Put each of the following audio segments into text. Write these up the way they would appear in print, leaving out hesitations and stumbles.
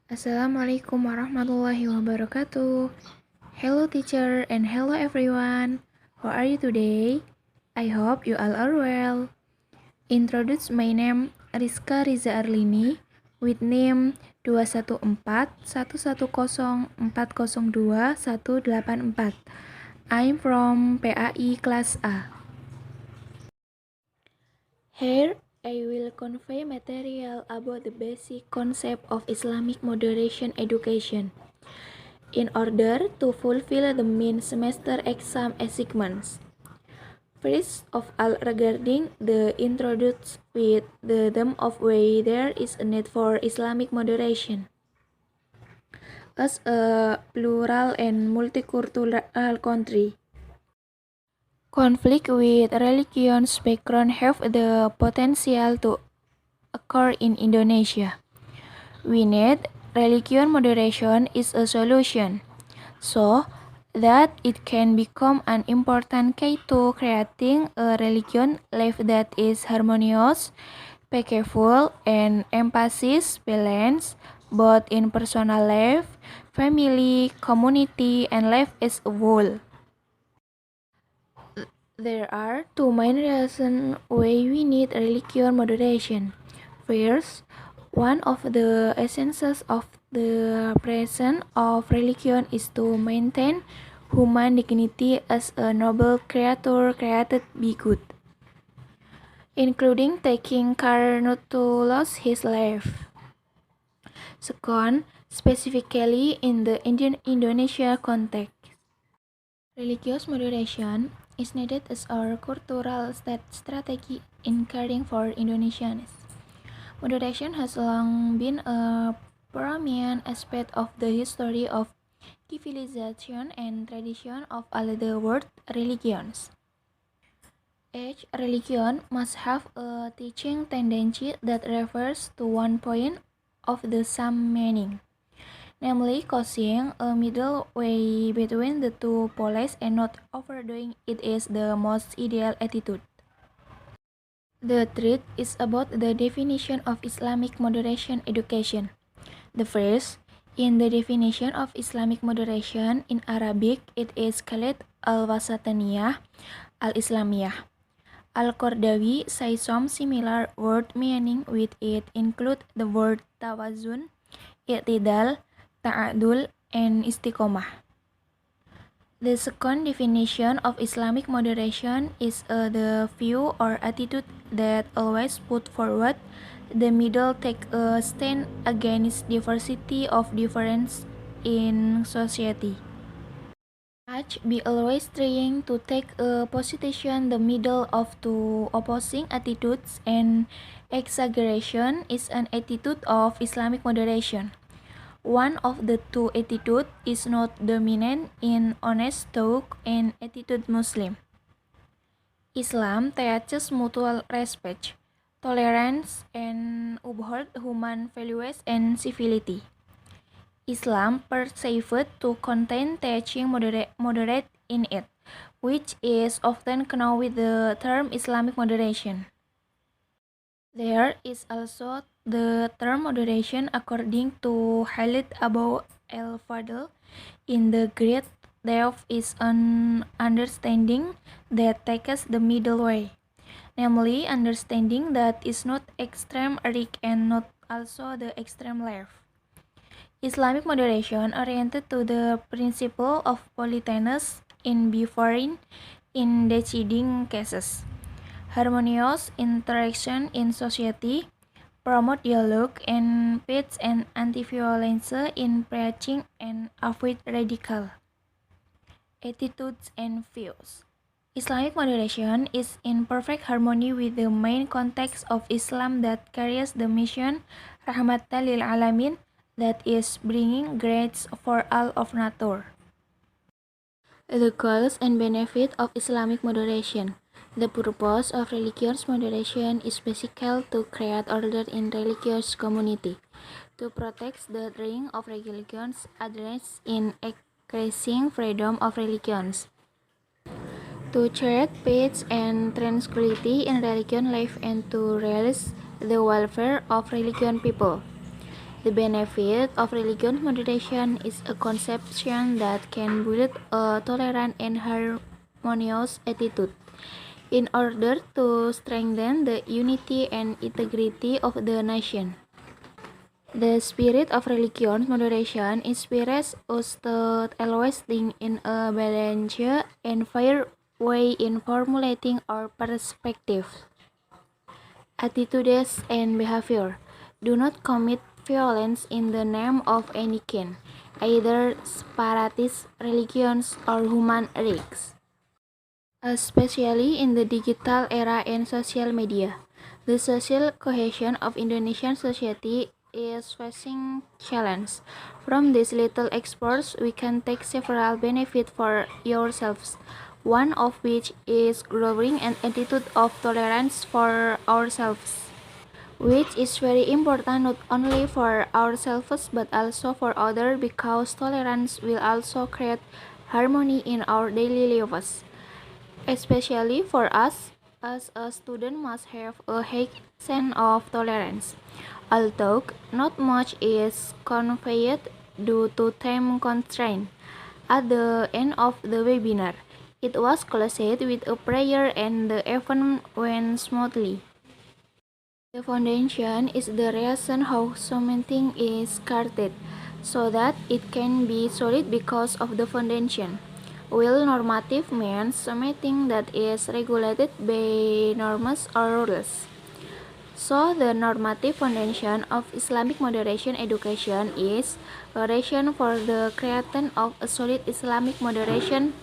Assalamualaikum warahmatullahi wabarakatuh. Hello teacher and hello everyone. How are you today? I hope you all are well. Introduce my name Rizka Riza Arlini with name 214110402 I'm from PAI Class A. Here, I will convey material about the basic concept of Islamic moderation education in order to fulfill the main semester exam assignments. First of all, regarding the introduce with the theme of why there is a need for Islamic moderation. As a plural and multicultural country, conflict with religions background have the potential to occur in Indonesia. We need religion moderation is a solution, so that it can become an important key to creating a religion life that is harmonious, peaceful, and emphasis balance both in personal life, family, community, and life as a whole. There are two main reasons why we need religion moderation. First, one of the essences of the presence of religion is to maintain human dignity as a noble creature created by God, including taking care not to lose his life. Second, specifically in the Indonesia context, religious moderation is needed as our cultural strategy in caring for Indonesians. Moderation has long been a prominent aspect of the history of civilization and tradition of all the world religions. Each religion must have a teaching tendency that refers to one point of the same meaning, namely causing a middle way between the two poles and not overdoing it is the most ideal attitude. The third is about the definition of Islamic moderation education. The first, in the definition of Islamic moderation in Arabic, it is called al-wasataniyah, al-islamiyah. Al-Qardawi says some similar word meaning with it include the word tawazun, i'tidal, ta'adul, and istiqomah. The second definition of Islamic moderation is the view or attitude that always put forward the middle take a stand against diversity of difference in society. Be always trying to take a position the middle of two opposing attitudes and exaggeration is an attitude of Islamic moderation. One of the two attitudes is not dominant in honest talk and attitude Muslim. Islam teaches mutual respect, tolerance, and uphold human values and civility. Islam perceived to contain teaching moderate in it, which is often known with the term Islamic moderation. There is also the term moderation according to Khalid Abu al-Fadl in the Great Depth is an understanding that takes the middle way, namely understanding that is not extreme right and not also the extreme left. Islamic moderation oriented to the principle of politeness in behaving in deciding cases, harmonious interaction in society, promote dialogue and peace and anti-violence in preaching and avoid radical attitudes and views. Islamic moderation is in perfect harmony with the main context of Islam that carries the mission Rahmatan lil Alamin, that is bringing grace for all of nature. The goals and benefit of Islamic moderation. The purpose of religious moderation is basically to create order in religious community, to protect the ring of religions addressed in increasing freedom of religions, to treat peace and tranquility in religion life and to realize the welfare of religion people. The benefit of religious moderation is a conception that can build a tolerant and harmonious attitude in order to strengthen the unity and integrity of the nation. The spirit of religious moderation inspires us to always think in a balanced and fair way in formulating our perspective, attitudes, and behavior. Do not commit violence in the name of any kind, either separatist religions or human rights. Especially in the digital era and social media, the social cohesion of Indonesian society is facing challenge. From these little exports, we can take several benefits for yourselves, one of which is growing an attitude of tolerance for ourselves, which is very important not only for ourselves but also for others, because tolerance will also create harmony in our daily lives. Especially for us, as a student must have a high sense of tolerance. Although not much is conveyed due to time constraint. At the end of the webinar, it was closed with a prayer and the event went smoothly. The foundation is the reason how something is created, so that it can be solid because of the foundation. While normative means something that is regulated by norms or rules. So the normative foundation of Islamic moderation education is a reason for the creation of a solid Islamic moderation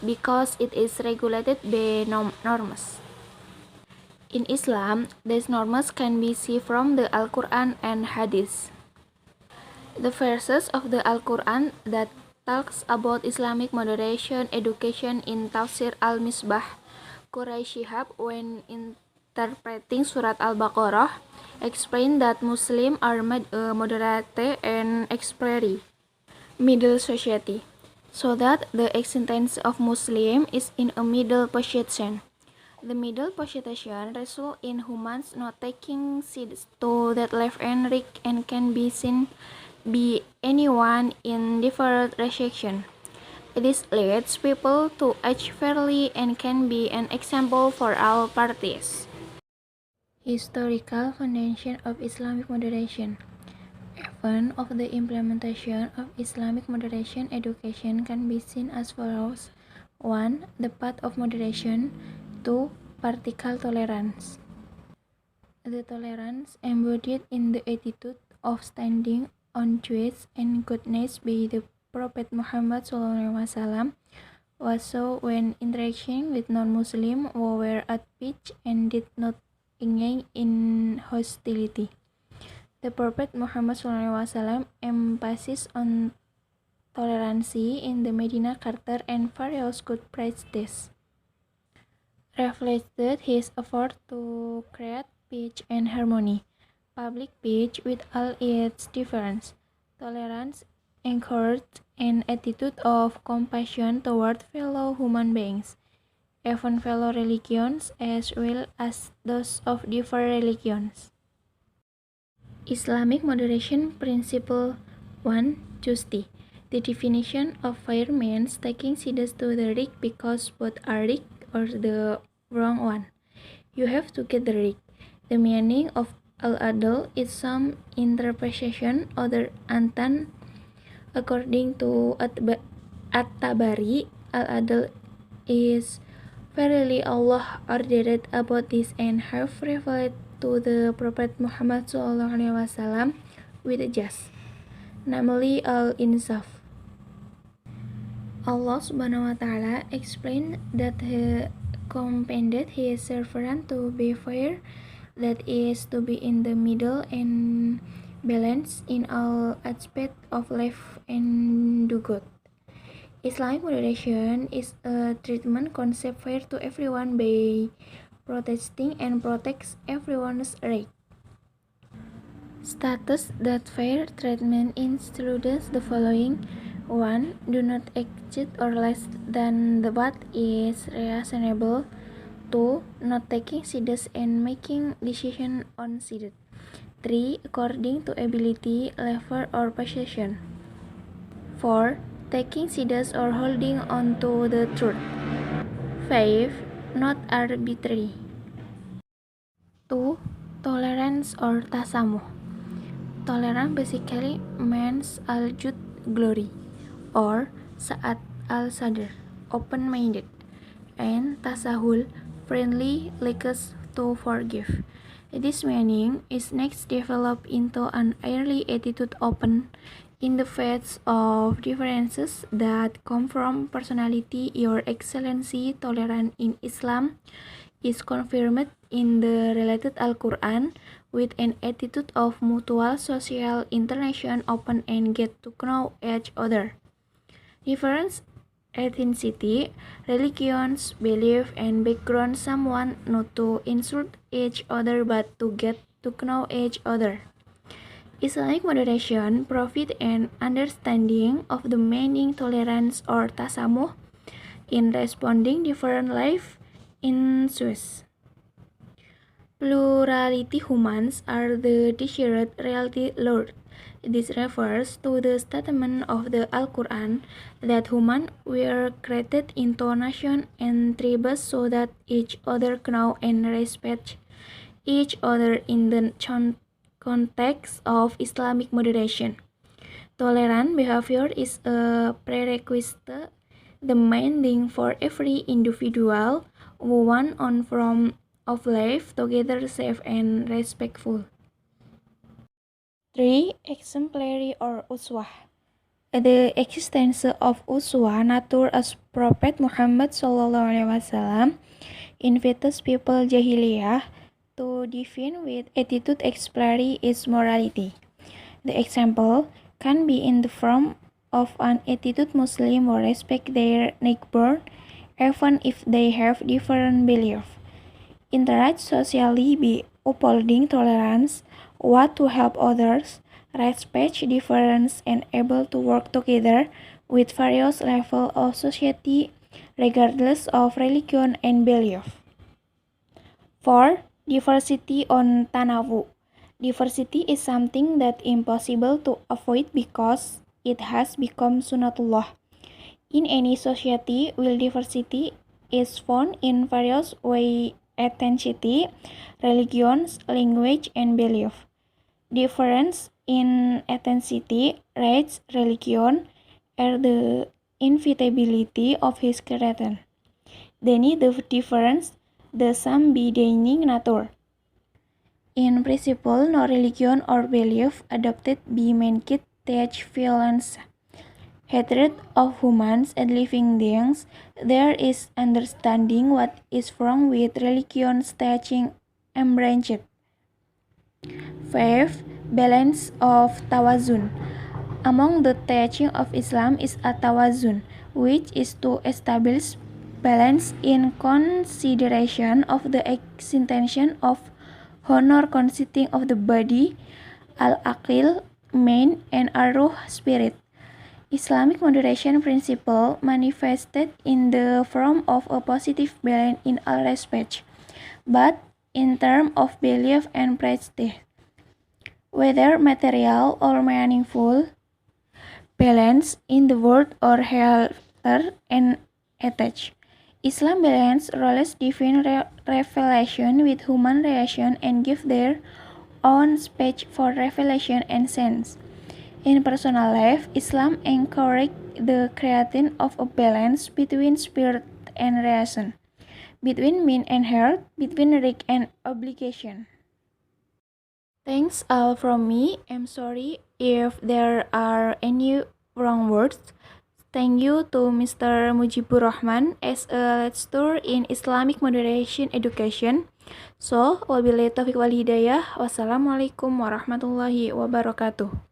because it is regulated by norms. In Islam, these norms can be seen from the Al-Quran and Hadith. The verses of the Al-Quran that talks about Islamic moderation education in Tafsir Al-Misbah, Quraisy Shihab, when interpreting Surat Al-Baqarah, explain that Muslims are moderate and exemplary middle society, so that the existence of Muslim is in a middle position. The middle position results in humans not taking sides to that left and right and can be seen by anyone in different directions. This leads people to act fairly and can be an example for all parties. Historical foundation of Islamic moderation. Event of the implementation of Islamic moderation education can be seen as follows. 1. The path of moderation. 2. Practical tolerance. The tolerance embodied in the attitude of standing on truth and goodness by the Prophet Muhammad SAW was so when interacting with non-Muslims who were at peace and did not engage in hostility. The Prophet Muhammad SAW emphasized on tolerance in the Medina Charter and various good practices reflected his effort to create peace and harmony. Public peace with all its difference. Tolerance encouraged an attitude of compassion toward fellow human beings, even fellow religions as well as those of different religions. Islamic moderation principle 1. Justice. The definition of fair means taking sides to the right because both are right or the wrong one. You have to get the right. The meaning of al-adl is some interpretation other than according to At-Tabari. Al-adl is verily Allah ordered about this and have revealed to the Prophet Muhammad SAW with just, namely al-insaf. Allah Subhanahu wa Ta'ala explained that He commanded His servant to be fair, that is, to be in the middle and balanced in all aspects of life and do good. Islamic moderation is a treatment concept fair to everyone by protecting and protects everyone's right. Status that fair treatment includes the following. 1. Do not exceed or less than the what is reasonable. 2. Not taking sides and making decisions on sides. 3. According to ability, level, or possession. 4. Taking sides or holding on to the truth. 5. Not arbitrary. 2. Tolerance or tasamuh. Tolerance basically means al-jud, glory, or sa'at al-sadr, open-minded, and tasahul, friendly, likes to forgive. This meaning is next developed into an early attitude open in the face of differences that come from personality. Your Excellency, tolerance in Islam is confirmed in the related Al-Quran with an attitude of mutual social interaction, open and get to know each other. Difference, ethnicity, religions, belief, and background, someone not to insult each other but to get to know each other. Islamic moderation, profit, and understanding of the meaning tolerance or tasamuh in responding different life issues. Plurality humans are the desired reality Lord. This refers to the statement of the Al-Quran that humans were created into nations and tribes so that each other know and respect each other in the context of Islamic moderation. Tolerant behavior is a prerequisite demanding for every individual who want on from of life together safe and respectful. 3. Exemplary or uswah. The existence of uswah nature as Prophet Muhammad SAW invites people jahiliyah to define with attitude exemplary is morality. The example can be in the form of an attitude Muslim who respect their neighbor even if they have different beliefs. Interact socially by upholding tolerance, want to help others, respect difference, and able to work together with various levels of society regardless of religion and belief. 4. Diversity on tanawu. Diversity is something that is impossible to avoid because it has become sunnatullah. In any society, while diversity is found in various ways, ethnicity, religions, language, and belief. Difference in ethnicity, race, religion, are the inevitability of his creation. Then the difference, the sum be denying nature. In principle, no religion or belief adopted by mankind teach violence, hatred of humans and living beings. There is understanding what is wrong with religion's teaching embraced. 5. Balance of tawazun. Among the teaching of Islam is a tawazun, which is to establish balance in consideration of the intention of honor consisting of the body, al-aqil, mind, and ar-ruh, spirit. Islamic moderation principle manifested in the form of a positive balance in all respects, but in terms of belief and practice, whether material or meaningful, balance in the word or healthier and attached. Islam balance roles divine revelation with human relation and give their own space for revelation and sense. In personal life, Islam encourages the creating of a balance between spirit and reason, between mind and heart, between right and obligation. Thanks all from me. I'm sorry if there are any wrong words. Thank you to Mr. Mujibur Rahman as a lecturer in Islamic Moderation Education. So, wabillahi taufiq wal hidayah. Wassalamualaikum warahmatullahi wabarakatuh.